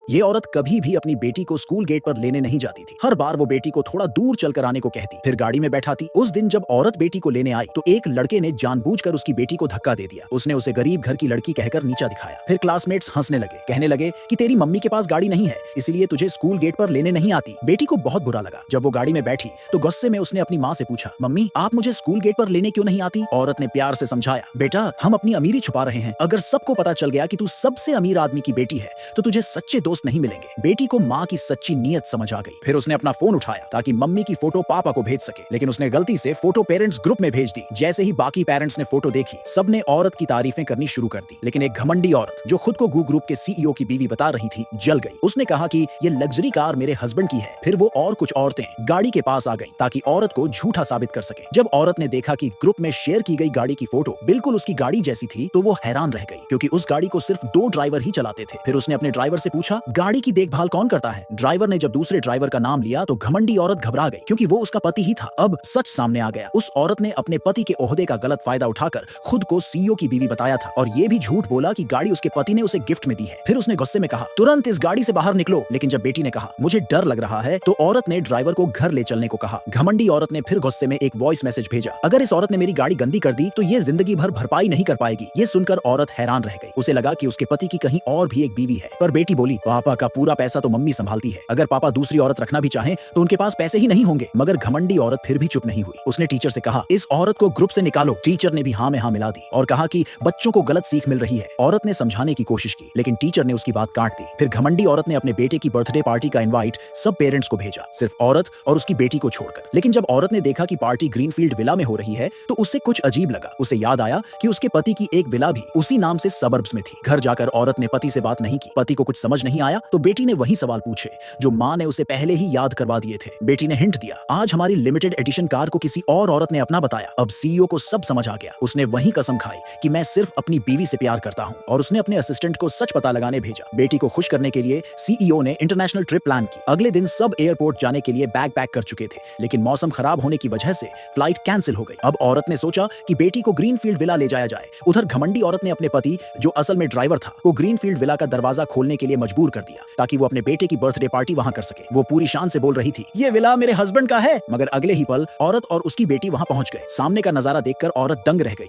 ये औरत कभी भी अपनी बेटी को स्कूल गेट पर लेने नहीं जाती थी। हर बार वो बेटी को थोड़ा दूर चलकर आने को कहती, फिर गाड़ी में बैठाती। उस दिन जब औरत बेटी को लेने आई तो एक लड़के ने जानबूझकर उसकी बेटी को धक्का दे दिया। उसने उसे गरीब घर की लड़की कहकर नीचा दिखाया। फिर क्लासमेट्स हंसने लगे, कहने लगे कि तेरी मम्मी के पास गाड़ी नहीं है, इसलिए तुझे स्कूल गेट पर लेने नहीं आती। बेटी को बहुत बुरा लगा। जब वो गाड़ी में बैठी तो गुस्से में उसने अपनी माँ से पूछा, मम्मी आप मुझे स्कूल गेट पर लेने क्यों नहीं आती? औरत ने प्यार से समझाया, बेटा हम अपनी अमीरी छुपा रहे हैं। अगर सबको पता चल गया कि तू सबसे अमीर आदमी की बेटी है तो तुझे सच्चे दोस्त नहीं मिलेंगे। बेटी को माँ की सच्ची नीयत समझ आ गई। फिर उसने अपना फोन उठाया ताकि मम्मी की फोटो पापा को भेज सके, लेकिन उसने गलती से फोटो पेरेंट्स ग्रुप में भेज दी। जैसे ही बाकी पेरेंट्स ने फोटो देखी, सबने औरत की तारीफें करनी शुरू कर दी। लेकिन एक घमंडी औरत जो खुद को गू ग्रुप के सीईओ की बीवी बता रही थी, जल गई। उसने कहा कि ये लग्जरी कार मेरे हस्बैंड की है। फिर वो और कुछ औरतें गाड़ी के पास आ गईं ताकि औरत को झूठा साबित कर सके। जब औरत ने देखा कि ग्रुप में शेयर की गई गाड़ी की फोटो बिल्कुल उसकी गाड़ी जैसी थी तो वो हैरान रह गई, क्योंकि उस गाड़ी को सिर्फ 2 ड्राइवर ही चलाते थे। फिर उसने अपने ड्राइवर से पूछा, गाड़ी की देखभाल कौन करता है? ड्राइवर ने जब दूसरे ड्राइवर का नाम लिया तो घमंडी औरत घबरा गई, क्योंकि वो उसका पति ही था। अब सच सामने आ गया। उस औरत ने अपने पति के ओहदे का गलत फायदा उठाकर खुद को सीईओ की बीवी बताया था, और ये भी झूठ बोला कि गाड़ी उसके पति ने उसे गिफ्ट में दी है। फिर उसने गुस्से में कहा, तुरंत इस गाड़ी से बाहर निकलो। लेकिन जब बेटी ने कहा, मुझे डर लग रहा है, तो औरत ने ड्राइवर को घर ले चलने को कहा। घमंडी औरत ने फिर गुस्से में एक वॉइस मैसेज भेजा, अगर इस औरत ने मेरी गाड़ी गंदी कर दी तो ये जिंदगी भर भरपाई नहीं कर पाएगी। ये सुनकर औरत हैरान रह गई। उसे लगा कि उसके पति की कहीं और भी एक बीवी है। पर बेटी बोली, पापा का पूरा पैसा तो मम्मी संभालती है। अगर पापा दूसरी औरत रखना भी चाहें तो उनके पास पैसे ही नहीं होंगे। मगर घमंडी औरत फिर भी चुप नहीं हुई। उसने टीचर से कहा, इस औरत को ग्रुप से निकालो। टीचर ने भी हाँ में हाँ मिला दी और कहा कि बच्चों को गलत सीख मिल रही है। औरत ने समझाने की कोशिश की, लेकिन टीचर ने उसकी बात काट दी। फिर घमंडी औरत ने अपने बेटे की बर्थडे पार्टी का इनवाइट सब पेरेंट्स को भेजा, सिर्फ औरत और उसकी बेटी को छोड़कर। लेकिन जब औरत ने देखा कि पार्टी ग्रीनफील्ड विला में हो रही है तो उसे कुछ अजीब लगा। उसे याद आया कि उसके पति की एक विला भी उसी नाम से सबर्ब्स में थी। घर जाकर औरत ने पति से बात नहीं की। पति को कुछ समझ नहीं आया तो बेटी ने वही सवाल पूछे जो माँ ने उसे पहले ही याद करवा दिए थे। बेटी ने हिंट दिया, आज हमारी लिमिटेड एडिशन कार को किसी और औरत ने अपना बताया। अब सीईओ को सब समझ आ गया। उसने वही कसम खाई कि मैं सिर्फ अपनी बीवी से प्यार करता हूँ, और उसने अपने असिस्टेंट को सच पता लगाने भेजा। बेटी को खुश करने के लिए सीईओ ने इंटरनेशनल ट्रिप प्लान की। अगले दिन सब एयरपोर्ट जाने के लिए बैग पैक कर चुके थे, लेकिन मौसम खराब होने की वजह से फ्लाइट कैंसिल हो गई। अब औरत ने सोचा कि बेटी को ग्रीनफील्ड विला ले जाया जाए। उधर घमंडी औरत ने अपने पति, जो असल में ड्राइवर था, को ग्रीनफील्ड विला का दरवाजा खोलने के लिए मजबूर कर दिया ताकि वो अपने बेटे की बर्थडे पार्टी वहां कर सके। वो पूरी शान से बोल रही थी, ये विला मेरे हस्बैंड का है। मगर अगले ही पल औरत और उसकी बेटी वहां पहुंच गए। सामने का नजारा देखकर औरत दंग रह गई।